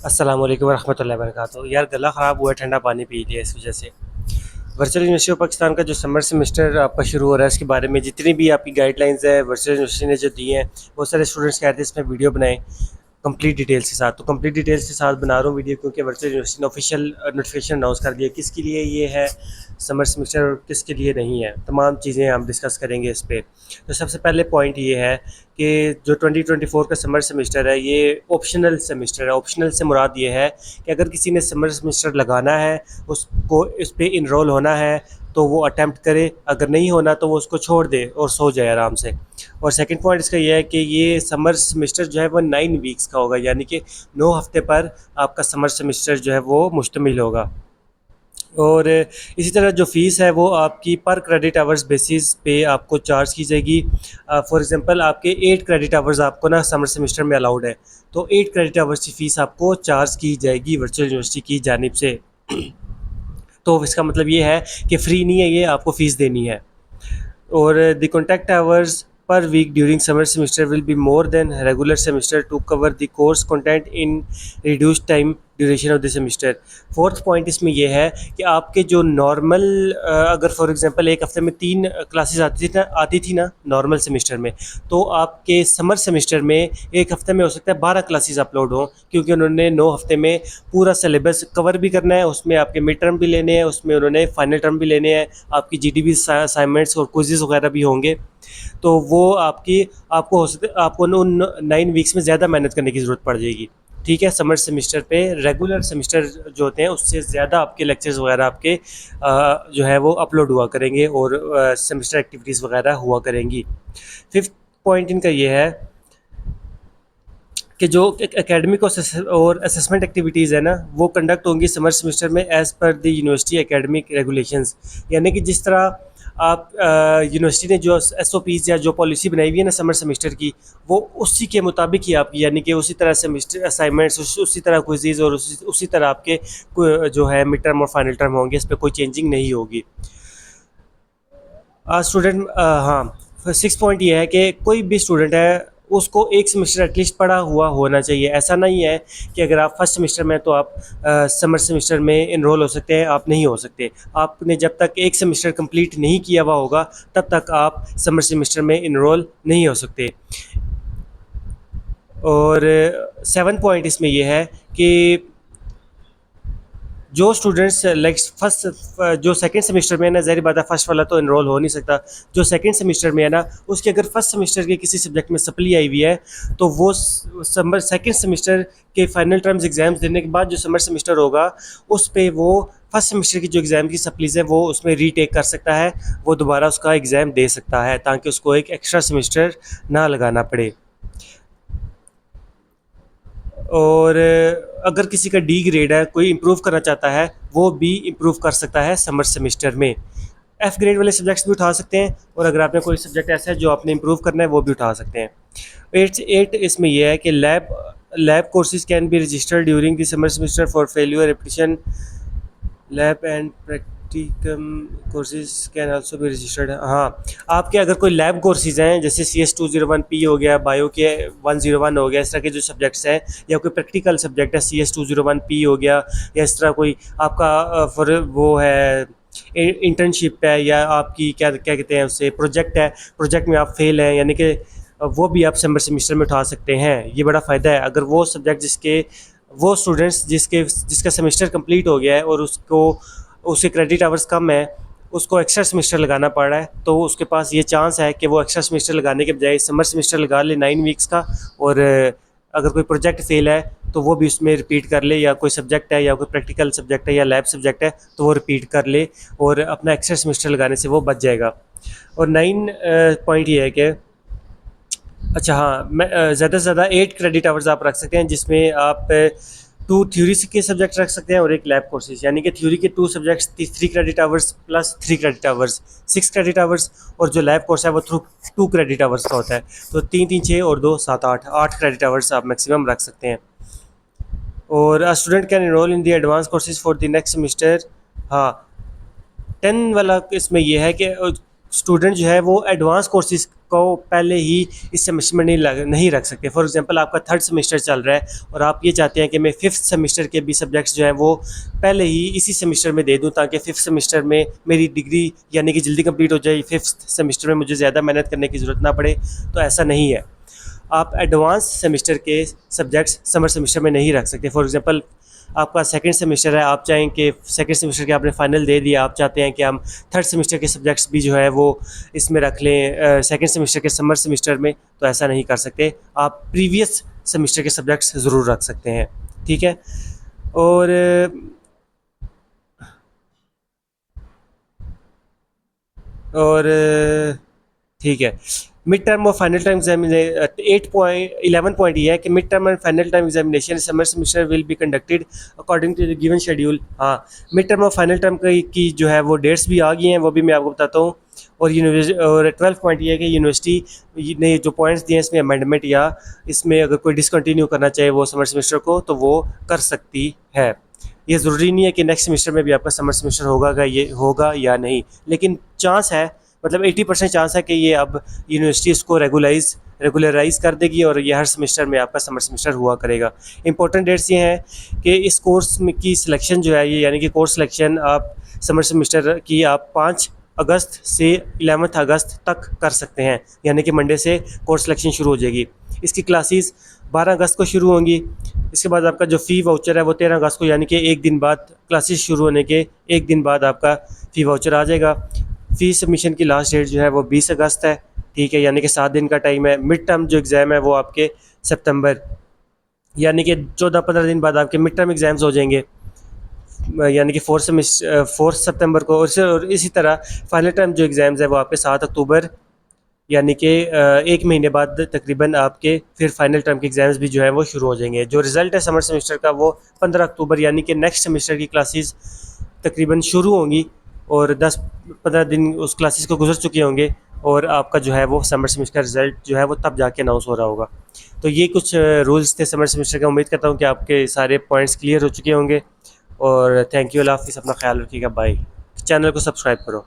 अस्सलाम वालेकुम रहमतुल्लाहि व बरकातुहू। यार गला ख़राब हुआ है, ठंडा पानी पी लिया इस वजह से। वर्चुअल यूनिवर्सिटी ऑफ पाकिस्तान का जो समर सेमेस्टर आपका शुरू हो रहा है, इसके बारे में जितनी भी आपकी गाइडलाइंस है वर्चुअल यूनिवर्सिटी ने जो दी हैं, बहुत सारे स्टूडेंट्स कहते हैं इसमें वीडियो बनाएं कंप्लीट डिटेल्स के साथ। तो कंप्लीट डिटेल्स के साथ बना रहा हूँ वीडियो, क्योंकि वर्चुअल यूनिवर्सिटी ने ऑफिशियल नोटिफिकेशन अनाउंस कर दिया किसके लिए ये है समर सेमेस्टर और किसके लिए नहीं है। तमाम चीज़ें हम डिस्कस करेंगे इस पे। तो सबसे पहले पॉइंट ये है कि जो 2024 का समर सेमेस्टर है ये ऑप्शनल सेमेस्टर है। ऑप्शनल से मुराद ये है कि अगर किसी ने समर सेमेस्टर लगाना है, उसको इस पर इनरोल होना है तो वो अटैम्प्ट करे, अगर नहीं होना तो वो उसको छोड़ दे और सो जाए आराम से। और सेकंड पॉइंट इसका ये है कि ये समर सेमेस्टर जो है वो 9 वीक्स का होगा, यानी कि 9 हफ्ते पर आपका समर सेमेस्टर जो है वो मुश्तमिल होगा। और इसी तरह जो फ़ीस है वो आपकी पर क्रेडिट आवर्स बेसिस पे आपको चार्ज की जाएगी। फॉर एग्जांपल आपके 8 क्रेडिट आवर्स आपको ना समर सेमेस्टर में अलाउड है, तो 8 क्रेडिट आवर्स की फ़ीस आपको चार्ज की जाएगी वर्चुअल यूनिवर्सिटी की जानिब से। तो इसका मतलब ये है कि फ्री नहीं है, ये आपको फ़ीस देनी है। और the contact hours per week during summer semester will be more than regular semester to cover the course content in reduced time duration of the semester. Fourth point इसमें यह है कि आपके जो नॉर्मल अगर फॉर एग्जांपल एक हफ्ते में 3 क्लासेस आती थी ना नॉर्मल सेमिस्टर में, तो आपके समर सेमिस्टर में एक हफ्ते में हो सकता है 12 क्लासेस अपलोड हों, क्योंकि उन्होंने 9 हफ्ते में पूरा सिलेबस कवर भी करना है। उसमें आपके मिड टर्म भी लेने हैं, उसमें उन्होंने फाइनल टर्म भी लेने हैं, आपकी जीडीबी असाइनमेंट्स और क्विज़ेस वगैरह भी होंगे। तो वो आपको हो सकता है आपको उन 9 वीक्स में ज़्यादा मेहनत करने की ज़रूरत पड़ जाएगी। ठीक है, समर सेमेस्टर पे रेगुलर सेमेस्टर जो होते हैं उससे ज़्यादा आपके लेक्चर्स वगैरह आपके जो है वो अपलोड हुआ करेंगे और सेमेस्टर एक्टिविटीज़ वगैरह हुआ करेंगी। फिफ्थ पॉइंट इनका ये है कि जो एकेडमिक और असेसमेंट एक्टिविटीज़ है ना वो कंडक्ट होंगी समर सेमेस्टर में as per the university academic regulations. यानी कि जिस तरह आप यूनिवर्सिटी ने जो एसओपीज़ या जो पॉलिसी बनाई हुई है ना समर सेमेस्टर की, वो उसी के मुताबिक ही आपकी, यानी कि उसी तरह सेमेस्टर असाइनमेंट्स उसी तरह क्विज़ेज़ और उसी तरह आपके जो है मिड टर्म और फाइनल टर्म होंगे, इस पर कोई चेंजिंग नहीं होगी। स्टूडेंट हाँ, सिक्स पॉइंट ये है कि कोई भी स्टूडेंट है उसको एक सेमेस्टर एटलीस्ट पढ़ा हुआ होना चाहिए। ऐसा नहीं है कि अगर आप फर्स्ट सेमेस्टर में तो आप समर सेमेस्टर में इनरोल हो सकते हैं, आप नहीं हो सकते। आपने जब तक एक सेमेस्टर कंप्लीट नहीं किया हुआ होगा तब तक आप समर सेमेस्टर में इनरोल नहीं हो सकते। और सेवन पॉइंट इसमें यह है कि जो स्टूडेंट्स लाइक फर्स्ट जो सेकंड सेमेस्टर में है ना, ज़ाहिर बात है फर्स्ट वाला तो इनरोल हो नहीं सकता। जो सेकंड सेमेस्टर में है ना उसके अगर फर्स्ट सेमेस्टर के किसी सब्जेक्ट में सप्ली आई हुई है तो वो समर सेकंड सेमेस्टर के फाइनल टर्म्स एग्जाम्स देने के बाद जो समर सेमेस्टर होगा उस पर वो फर्स्ट सेमेस्टर की जो एग्ज़ाम की सप्लीज है वो उसमें रीटेक कर सकता है, वो दोबारा उसका एग्ज़ाम दे सकता है ताकि उसको एक एक्स्ट्रा सेमेस्टर ना लगाना पड़े। और अगर किसी का डी ग्रेड है, कोई इम्प्रूव करना चाहता है, वो भी इम्प्रूव कर सकता है समर सेमेस्टर में। एफ़ ग्रेड वाले सब्जेक्ट्स भी उठा सकते हैं, और अगर आपने कोई सब्जेक्ट ऐसा है जो आपने इम्प्रूव करना है वो भी उठा सकते हैं। एट इसमें यह है कि lab courses can be registered during the summer semester for failure repetition. Lab and practicum courses can also be registered. हाँ, आपके अगर कोई लैब कोर्सेज हैं जैसे CS201P हो गया, बायो के 101 हो गया, इस तरह के जो सब्जेक्ट्स हैं, या कोई प्रैक्टिकल सब्जेक्ट है CS201P हो गया, या इस तरह कोई आपका फॉर वो है इंटर्नशिप है, या आपकी क्या क्या कहते हैं उससे प्रोजेक्ट है, प्रोजेक्ट में आप फेल हैं, यानी कि वो भी आप समर सेमेस्टर में उठा सकते हैं। ये बड़ा फ़ायदा है। अगर वो सब्जेक्ट वो स्टूडेंट्स जिसका सेमेस्टर कंप्लीट हो गया है और उसके क्रेडिट आवर्स कम है, उसको एक्स्ट्रा सेमेस्टर लगाना पड़ रहा है, तो उसके पास ये चांस है कि वो एक्स्ट्रा सेमेस्टर लगाने के बजाय समर सेमेस्टर लगा ले 9 वीक्स का। और अगर कोई प्रोजेक्ट फेल है तो वो भी उसमें रिपीट कर ले, या कोई सब्जेक्ट है या कोई प्रैक्टिकल सब्जेक्ट है या लैब सब्जेक्ट है तो वो रिपीट कर ले और अपना एक्स्ट्रा सेमेस्टर लगाने से वो बच जाएगा। और 9 पॉइंट ये है कि अच्छा हाँ, मैं ज़्यादा से ज़्यादा 8 क्रेडिट आवर्स आप रख सकते हैं, जिसमें आप 2 थ्योरी के सब्जेक्ट रख सकते हैं और एक लैब कोर्सेज, यानी कि थ्योरी के 2 subjects 3 credit hours plus 3 credit hours 6 credit hours, और जो लैब कोर्स है वो 2 क्रेडिट आवर्स का होता है। तो 3 3 6 और 2 7 8 क्रेडिट आवर्स आप मैक्सिमम रख सकते हैं। और student can enrol in the advance courses for the next semester. हाँ, 10 वाला इसमें यह है कि स्टूडेंट जो है वो एडवांस कोर्सेज को पहले ही इस सेमेस्टर में नहीं रख सकते। फॉर एग्जांपल आपका थर्ड सेमेस्टर चल रहा है और आप ये चाहते हैं कि मैं फिफ्थ सेमेस्टर के भी सब्जेक्ट्स जो हैं वो पहले ही इसी सेमेस्टर में दे दूं ताकि फिफ्थ सेमेस्टर में मेरी डिग्री यानी कि जल्दी कंप्लीट हो जाए, फिफ्थ सेमेस्टर में मुझे ज़्यादा मेहनत करने की ज़रूरत ना पड़े। तो ऐसा नहीं है, आप एडवांस सेमेस्टर के सब्जेक्ट्स समर सेमेस्टर में नहीं रख सकते। फॉर एग्जांपल आपका सेकंड सेमेस्टर है, आप चाहें कि सेकंड सेमेस्टर के आपने फाइनल दे दिया, आप चाहते हैं कि हम थर्ड सेमेस्टर के सब्जेक्ट्स भी जो है वो इसमें रख लें सेकंड सेमेस्टर के समर सेमेस्टर में, तो ऐसा नहीं कर सकते। आप प्रीवियस सेमेस्टर के सब्जेक्ट्स ज़रूर रख सकते हैं, ठीक है। और और ठीक है, मिड टर्म और फाइनल टर्म एग्जामिनेशन 8.11 ये है कि mid term and final term examination summer semester will be conducted according to the given schedule. हाँ, मिड टर्म और फाइनल टर्म की जो है वो डेट्स भी आ गई हैं, वो भी मैं आपको बताता हूँ। और 12 पॉइंट ये है कि यूनिवर्सिटी ने जो पॉइंट्स दिए हैं इसमें अमेंडमेंट या इसमें अगर कोई डिसकंटिन्यू करना चाहे वो समर सेमेस्टर को तो वो कर सकती है। ये ज़रूरी नहीं है कि नेक्स्ट सेमेस्टर में भी आपका समर सेमेस्टर होगा या नहीं, लेकिन चांस है, मतलब 80% चांस है कि ये अब यूनिवर्सिटी इसको रेगुलराइज कर देगी और ये हर सेमेस्टर में आपका समर सेमेस्टर हुआ करेगा। इंपॉर्टेंट डेट्स ये हैं कि इस कोर्स में की सिलेक्शन जो है ये यानी कि कोर्स सिलेक्शन आप समर सेमेस्टर की आप 5 अगस्त से 11 अगस्त तक कर सकते हैं, यानी कि मंडे से कोर्स सिलेक्शन शुरू हो जाएगी। इसकी क्लासेस 12 अगस्त को शुरू होंगी। इसके बाद आपका जो फ़ी वाउचर है वो 13 अगस्त को, यानी कि एक दिन बाद क्लासेस शुरू होने के एक दिन बाद आपका फ़ी वाउचर आ जाएगा। फ़ी सबमिशन की लास्ट डेट जो है वो 20 अगस्त है, ठीक है, यानी कि 7 दिन का टाइम है। मिड टर्म जो एग्ज़ाम है वो आपके सितंबर यानी कि 14-15 दिन बाद आपके मिड टर्म एग्ज़ाम्स हो जाएंगे, यानी कि 4 सितंबर को। और इसी तरह फाइनल टर्म जो एग्ज़ाम्स है वो आपके 7 अक्टूबर यानी कि एक महीने बाद तकरीबन आपके फिर फाइनल टर्म के एग्ज़ाम्स भी जो है वो शुरू हो जाएंगे। जो रिज़ल्ट है समर सेमेस्टर का वो 15 अक्टूबर यानी कि नेक्स्ट सेमेस्टर की क्लासेस तकरीबन शुरू होंगी और 10-15 दिन उस क्लासेस को गुजर चुके होंगे और आपका जो है वो समर सेमेस्टर का रिज़ल्ट जो है वो तब जाके अनाउंस हो रहा होगा। तो ये कुछ रूल्स थे समर सेमेस्टर का। उम्मीद करता हूँ कि आपके सारे पॉइंट्स क्लियर हो चुके होंगे और थैंक यू। अल्लाह हाफ़िज़, अपना ख्याल रखिएगा, बाय। चैनल को सब्सक्राइब करो।